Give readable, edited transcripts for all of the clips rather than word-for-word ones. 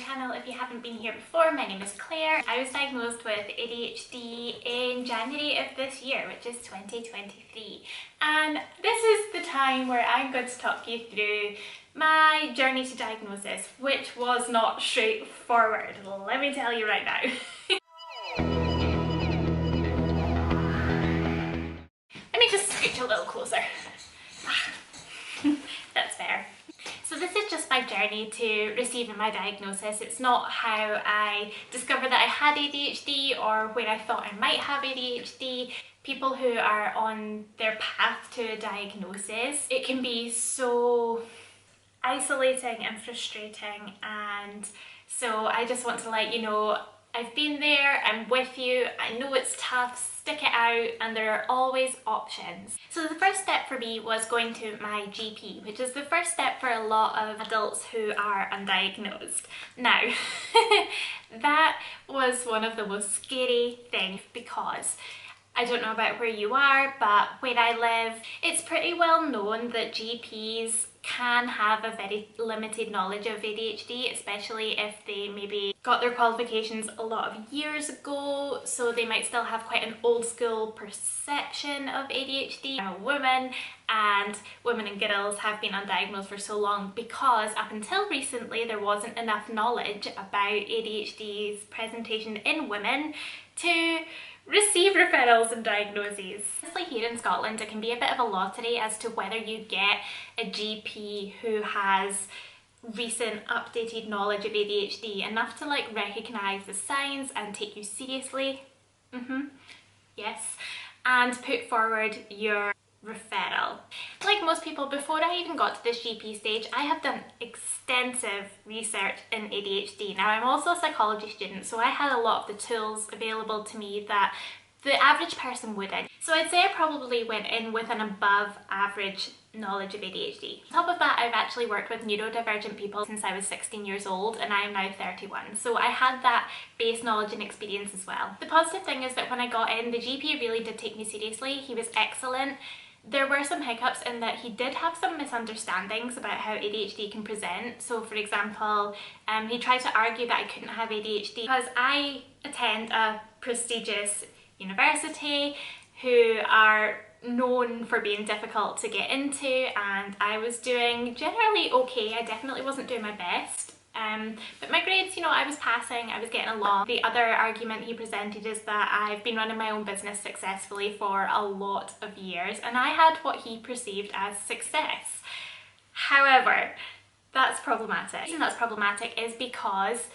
channel if you haven't been here before. My name is Claire. I was diagnosed with ADHD in January of this year, which is 2023. And this is the time where I'm going to talk you through my journey to diagnosis, which was not straightforward, let me tell you right now. Let me just scooch a little closer. That's fair. So this is just my journey to receiving my diagnosis. It's not how I discovered that I had ADHD or when I thought I might have ADHD. People who are on their path to a diagnosis, it can be so isolating and frustrating, and so I just want to let you know I've been there, I'm with you, I know it's tough, stick it out, and there are always options. So the first step for me was going to my GP, which is the first step for a lot of adults who are undiagnosed. Now, that was one of the most scary things because I don't know about where you are, but where I live, it's pretty well known that GPs can have a very limited knowledge of ADHD, especially if they maybe got their qualifications a lot of years ago, so they might still have quite an old school perception of ADHD. I'm a woman, and women and girls have been undiagnosed for so long because up until recently there wasn't enough knowledge about ADHD's presentation in women to receive referrals and diagnoses. Honestly, here in Scotland it can be a bit of a lottery as to whether you get a GP who has recent updated knowledge of ADHD, enough to like recognise the signs and take you seriously, yes, and put forward your referral. Like most people, before I even got to this GP stage, I have done extensive research in ADHD. Now, I'm also a psychology student, so I had a lot of the tools available to me that the average person wouldn't. So I'd say I probably went in with an above average knowledge of ADHD. On top of that, I've actually worked with neurodivergent people since I was 16 years old, and I am now 31. So I had that base knowledge and experience as well. The positive thing is that when I got in, the GP really did take me seriously. He was excellent. There were some hiccups in that he did have some misunderstandings about how ADHD can present. So for example, he tried to argue that I couldn't have ADHD because I attend a prestigious university who are known for being difficult to get into, and I was doing generally okay. I definitely wasn't doing my best. But my grades, you know, I was passing, I was getting along. The other argument he presented is that I've been running my own business successfully for a lot of years, and I had what he perceived as success. However, that's problematic. The reason that's problematic is because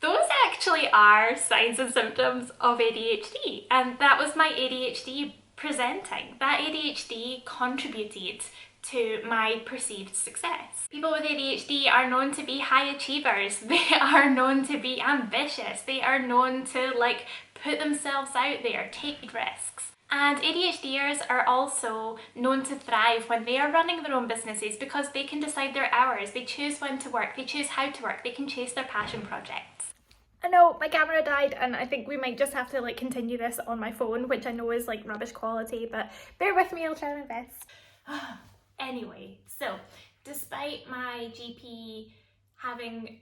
those actually are signs and symptoms of ADHD, and that was my ADHD presenting. That ADHD contributed to my perceived success. People with ADHD are known to be high achievers. They are known to be ambitious. They are known to like put themselves out there, take risks. And ADHDers are also known to thrive when they are running their own businesses because they can decide their hours, they choose when to work, they choose how to work, they can chase their passion projects. I know my camera died, and I think we might just have to like continue this on my phone, which I know is like rubbish quality, but bear with me, I'll try my best. Anyway, so despite my GP having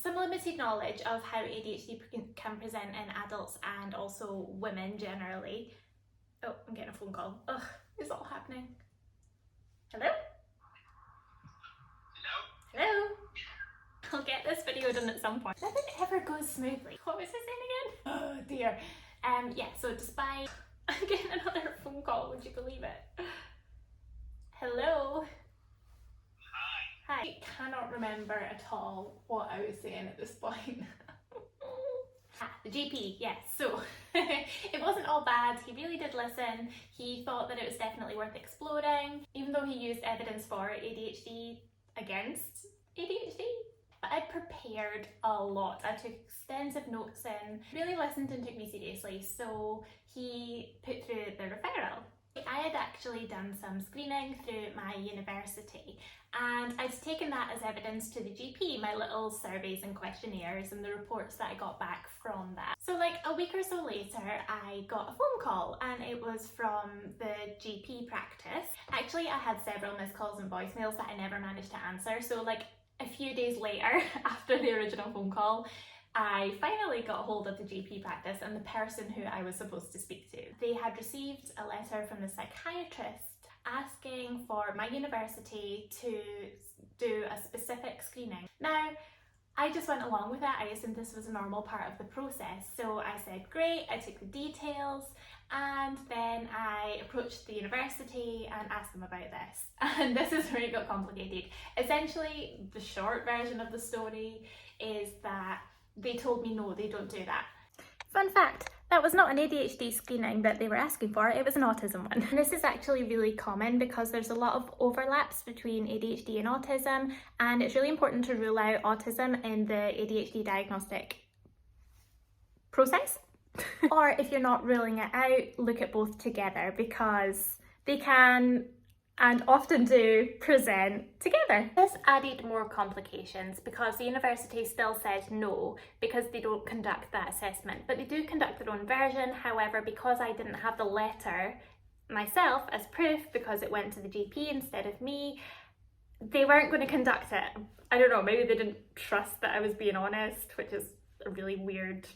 some limited knowledge of how ADHD can present in adults and also women generally. Oh, I'm getting a phone call. Ugh, it's all happening. Hello? Hello? I'll get this video done at some point. Nothing ever goes smoothly. What was I saying again? Oh dear. Yeah, so despite I'm getting another phone call, would you believe it? Hello? Hi. I cannot remember at all what I was saying at this point. The GP, yes. So it wasn't all bad. He really did listen. He thought that it was definitely worth exploring, even though he used evidence for ADHD against ADHD. But I prepared a lot. I took extensive notes in, really listened and took me seriously. So he put through the referral. I had actually done some screening through my university, and I'd taken that as evidence to the GP, my little surveys and questionnaires and the reports that I got back from that. So like a week or so later, I got a phone call, and it was from the GP practice. Actually, I had several missed calls and voicemails that I never managed to answer, so like A few days later, after the original phone call, I finally got hold of the GP practice and the person who I was supposed to speak to. They had received a letter from the psychiatrist asking for my university to do a specific screening. Now, I just went along with it. I assumed this was a normal part of the process. So I said, great, I took the details, and then I approached the university and asked them about this. And this is where it got complicated. Essentially, the short version of the story is that they told me, no, they don't do that. Fun fact, that was not an ADHD screening that they were asking for, it was an autism one. And this is actually really common because there's a lot of overlaps between ADHD and autism, and it's really important to rule out autism in the ADHD diagnostic process. Or if you're not ruling it out, look at both together because they can and often do present together. This added more complications because the university still said no because they don't conduct that assessment, but they do conduct their own version. However, because I didn't have the letter myself as proof because it went to the GP instead of me, they weren't going to conduct it. I don't know, maybe they didn't trust that I was being honest, which is a really weird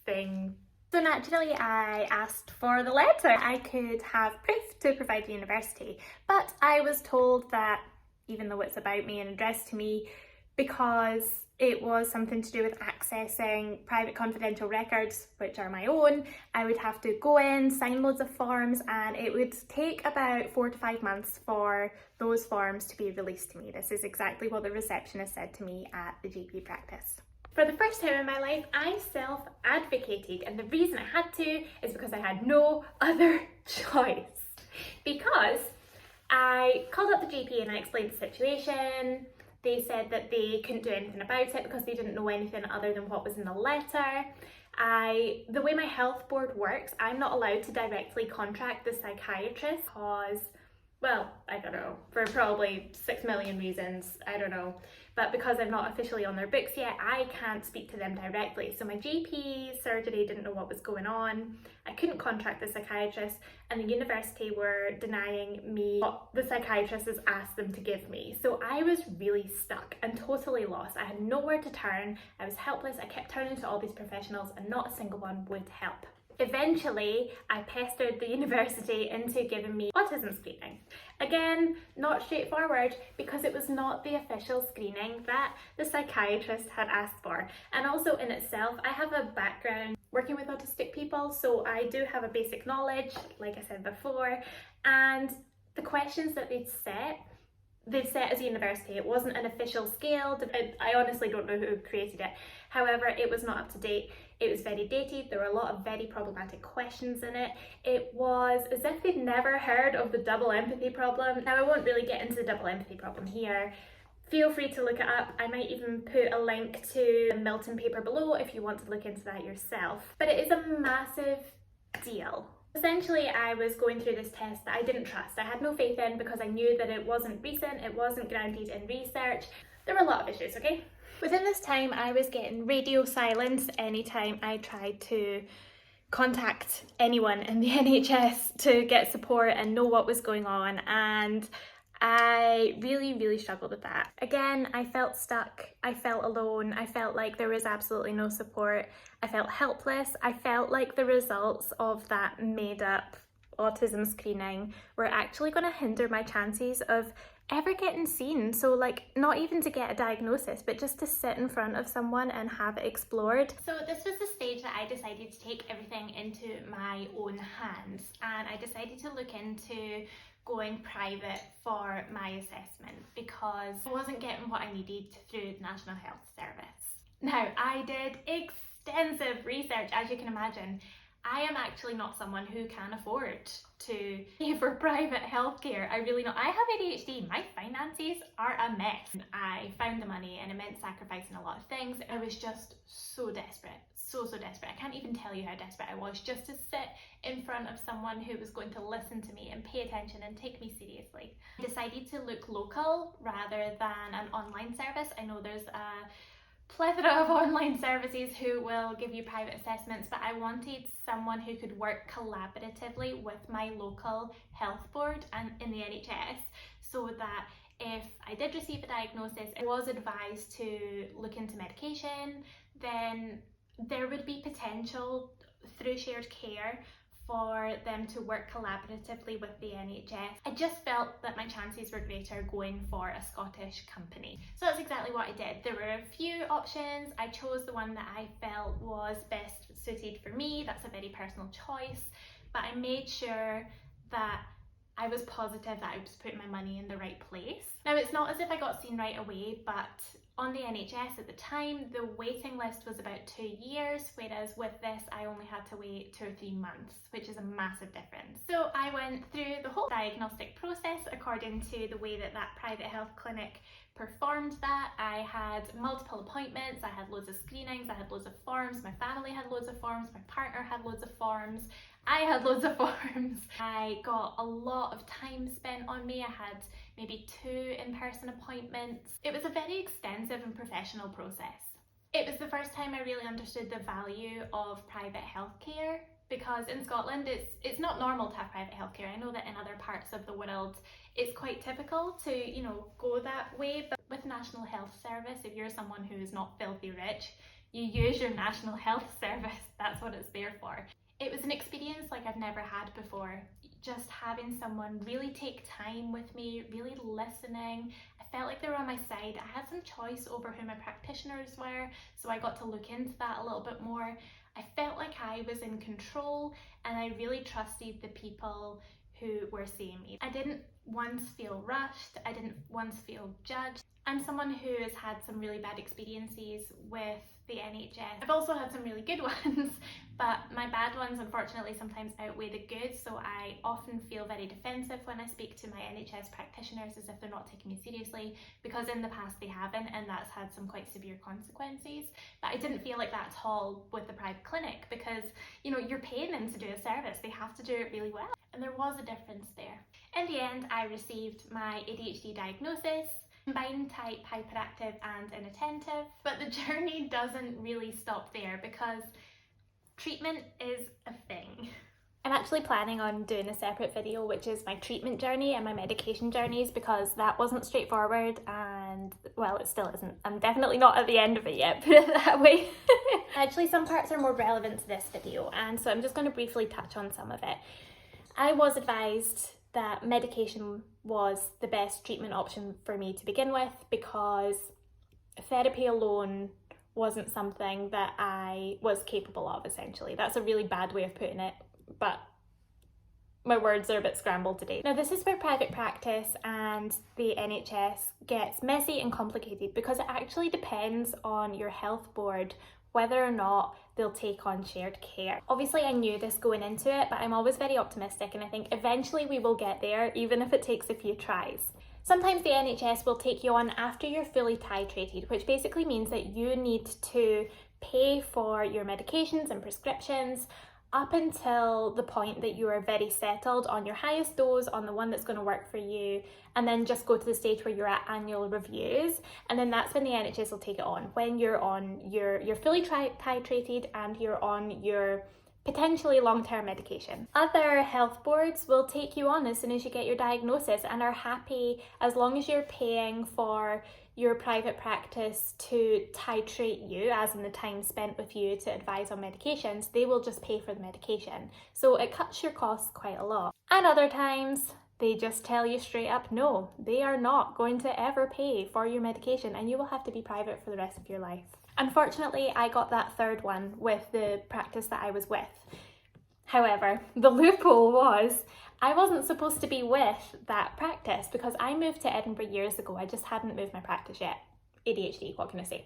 thing. So naturally I asked for the letter. I could have proof to provide the university, but I was told that even though it's about me and addressed to me, because it was something to do with accessing private confidential records, which are my own, I would have to go in, sign loads of forms, and it would take about 4 to 5 months for those forms to be released to me. This is exactly what the receptionist said to me at the GP practice. For the first time in my life, I self-advocated, and the reason I had to is because I had no other choice. Because I called up the GP and I explained the situation. They said that they couldn't do anything about it because they didn't know anything other than what was in the letter. The way my health board works, I'm not allowed to directly contract the psychiatrist because, well, I don't know, for probably 6 million reasons, I don't know. But because I'm not officially on their books yet, I can't speak to them directly. So my GP surgery didn't know what was going on. I couldn't contract the psychiatrist, and the university were denying me what the psychiatrist has asked them to give me. So I was really stuck and totally lost. I had nowhere to turn. I was helpless. I kept turning to all these professionals and not a single one would help. Eventually, I pestered the university into giving me autism screening. Again, not straightforward because it was not the official screening that the psychiatrist had asked for. And also in itself, I have a background working with autistic people, so I do have a basic knowledge, like I said before, and the questions that they'd set as a university. It wasn't an official scale. I honestly don't know who created it. However, it was not up to date. It was very dated. There were a lot of very problematic questions in it. It was as if they'd never heard of the double empathy problem. Now, I won't really get into the double empathy problem here. Feel free to look it up. I might even put a link to the Milton paper below if you want to look into that yourself. But it is a massive deal. Essentially, I was going through this test that I didn't trust. I had no faith in because I knew that it wasn't recent, it wasn't grounded in research. There were a lot of issues, okay? Within this time, I was getting radio silence anytime I tried to contact anyone in the NHS to get support and know what was going on, and I really struggled with that. Again, I felt stuck, I felt alone, I felt like there was absolutely no support, I felt helpless, I felt like the results of that made up autism screening were actually going to hinder my chances of ever getting seen. So like, not even to get a diagnosis, but just to sit in front of someone and have it explored. So this was the stage that I decided to take everything into my own hands, and I decided to look into going private for my assessment because I wasn't getting what I needed through the National Health Service. Now, I did extensive research, as you can imagine. I am actually not someone who can afford to pay for private healthcare. I really not. I have ADHD. My finances are a mess. I found the money and it meant sacrificing a lot of things. I was just so desperate. So desperate. I can't even tell you how desperate I was just to sit in front of someone who was going to listen to me and pay attention and take me seriously. I decided to look local rather than an online service. I know there's a plethora of online services who will give you private assessments, but I wanted someone who could work collaboratively with my local health board and in the NHS so that if I did receive a diagnosis, I was advised to look into medication, then there would be potential through shared care for them to work collaboratively with the NHS. I just felt that my chances were greater going for a Scottish company. So that's exactly what I did. There were a few options. I chose the one that I felt was best suited for me. That's a very personal choice, but I made sure that I was positive that I was putting my money in the right place. Now, it's not as if I got seen right away, but on the NHS at the time, the waiting list was about 2 years, whereas with this, I only had to wait 2 or 3 months, which is a massive difference. So I went through the whole diagnostic process according to the way that that private health clinic performed that. I had multiple appointments, I had loads of screenings, I had loads of forms, my family had loads of forms, my partner had loads of forms, I had loads of forms. I got a lot of time spent on me. I had maybe 2 in-person appointments. It was a very extensive and professional process. It was the first time I really understood the value of private healthcare, because in Scotland it's not normal to have private healthcare. I know that in other parts of the world it's quite typical to, you know, go that way, but with National Health Service, if you're someone who is not filthy rich, you use your National Health Service. That's what it's there for. It was an experience like I've never had before. Just having someone really take time with me, really listening. I felt like they were on my side. I had some choice over who my practitioners were, so I got to look into that a little bit more. I felt like I was in control, and I really trusted the people who were seeing me. I didn't once feel rushed. I didn't once feel judged. I'm someone who has had some really bad experiences with the NHS. I've also had some really good ones, but my bad ones unfortunately sometimes outweigh the good, so I often feel very defensive when I speak to my NHS practitioners as if they're not taking me seriously, because in the past they haven't, and that's had some quite severe consequences. But I didn't feel like that at all with the private clinic, because, you know, you're paying them to do a service, they have to do it really well, and there was a difference there. In the end, I received my ADHD diagnosis, combined type hyperactive and inattentive, but the journey doesn't really stop there, because treatment is a thing. I'm actually planning on doing a separate video which is my treatment journey and my medication journeys, because that wasn't straightforward, and well, it still isn't. I'm definitely not at the end of it yet, put it that way. Actually, some parts are more relevant to this video, and so I'm just going to briefly touch on some of it. I was advised that medication was the best treatment option for me to begin with, because therapy alone wasn't something that I was capable of, essentially. That's a really bad way of putting it, but my words are a bit scrambled today. Now, this is where private practice and the NHS gets messy and complicated, because it actually depends on your health board whether or not they'll take on shared care. Obviously, I knew this going into it, but I'm always very optimistic, and I think eventually we will get there, even if it takes a few tries. Sometimes the NHS will take you on after you're fully titrated, which basically means that you need to pay for your medications and prescriptions up until the point that you are very settled on your highest dose, on the one that's going to work for you, and then just go to the stage where you're at annual reviews, and then that's when the NHS will take it on, when you're on you're fully titrated and you're on your potentially long-term medication. Other health boards will take you on as soon as you get your diagnosis and are happy as long as you're paying for your private practice to titrate you, as in the time spent with you to advise on medications. They will just pay for the medication. So it cuts your costs quite a lot. And other times, they just tell you straight up, no, they are not going to ever pay for your medication, and you will have to be private for the rest of your life. Unfortunately, I got that third one with the practice that I was with. However, the loophole was I wasn't supposed to be with that practice, because I moved to Edinburgh years ago. I just hadn't moved my practice yet. ADHD, what can I say?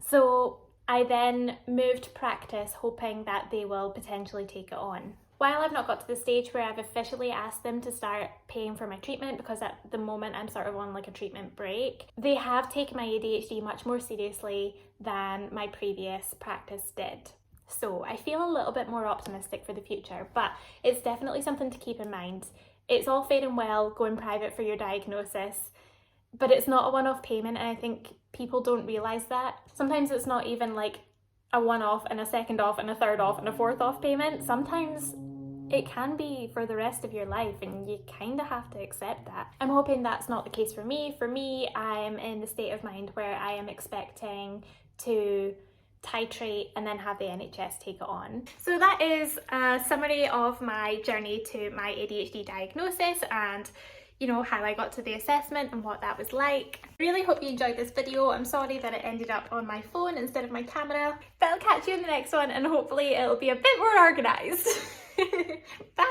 So I then moved practice hoping that they will potentially take it on. While I've not got to the stage where I've officially asked them to start paying for my treatment, because at the moment I'm sort of on like a treatment break, they have taken my ADHD much more seriously than my previous practice did. So I feel a little bit more optimistic for the future, but it's definitely something to keep in mind. It's all fair and well going private for your diagnosis, but it's not a one-off payment, and I think people don't realise that. Sometimes it's not even like a one-off and a second off and a third off and a fourth off payment. Sometimes it can be for the rest of your life, and you kind of have to accept that. I'm hoping that's not the case for me. For me, I am in the state of mind where I am expecting to titrate and then have the NHS take it on. So that is a summary of my journey to my ADHD diagnosis, and you know, how I got to the assessment and what that was like. I really hope you enjoyed this video. I'm sorry that it ended up on my phone instead of my camera, but I'll catch you in the next one, and hopefully it'll be a bit more organised. Bye!